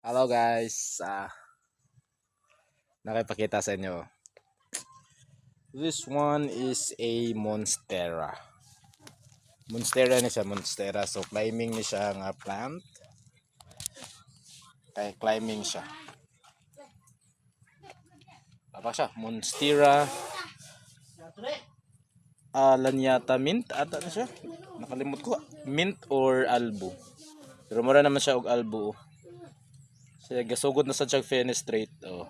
Hello guys, nakipakita sa inyo. This one is a monstera. Monstera ni siya, monstera. So climbing ni siya nga plant. Kaya climbing siya. Apa siya? Monstera lanyata mint ata na siya. Nakalimot ko. Mint or albo. Pero mura naman siya og albo. Siya gasugod na sa siya fenestrate. Oh.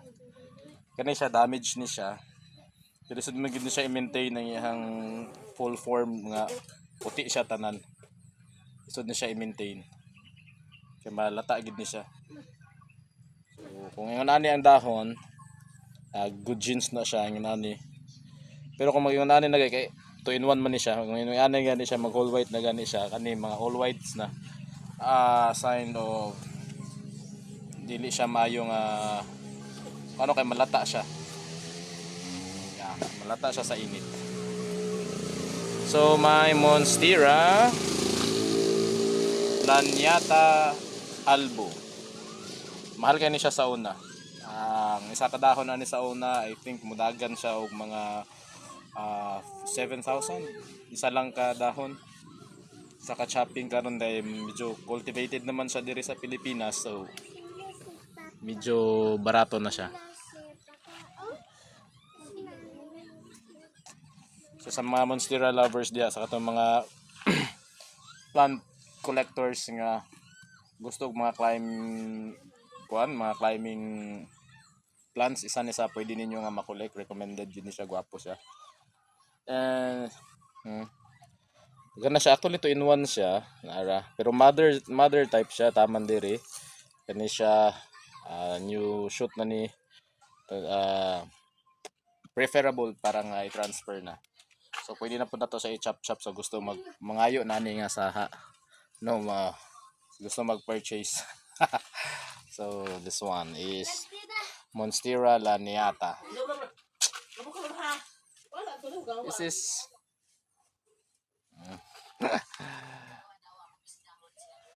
Kani siya damage ni siya. Pero sud man gid siya i-maintain ang iyang full form nga puti siya tanan. Sud na siya i-maintain. Kaya malata gid ni siya. So kung ingon ani ang dahon, good genes na siya ang ani. Pero kung mag-ingon ani na kay 2 in 1 man ni siya. Kung ingon ani gani siya mag all white na gani siya kani mga all whites na sign of dili siya maayong ano kay malata siya. Malata siya sa init. So my monstera lanyata albo. Mahal kay ni siya sa una. Ang isa ka dahon ani sa una, I think mudagan siya og mga 7,000. Isa lang ka dahon. Sa ka-chopping karon dai medyo cultivated naman siya diri sa Pilipinas, so medyo barato na siya. So sa mga monstera lovers diya sa katong mga plant collectors nga gusto og mga climbing plants, isa ni sa pwede ninyo nga ma-collect, recommended yun ni siya, gwapo siya. And gana siya, actually 2 in 1 siya nara, pero mother type siya, taman diri kani siya. New shoot na ni preferable para nga i-transfer na. So pwede na po na to sa i-chop-chop sa gusto mangayo nani nga saha. No, gusto mag-purchase. So this one is Monstera lanyata. This is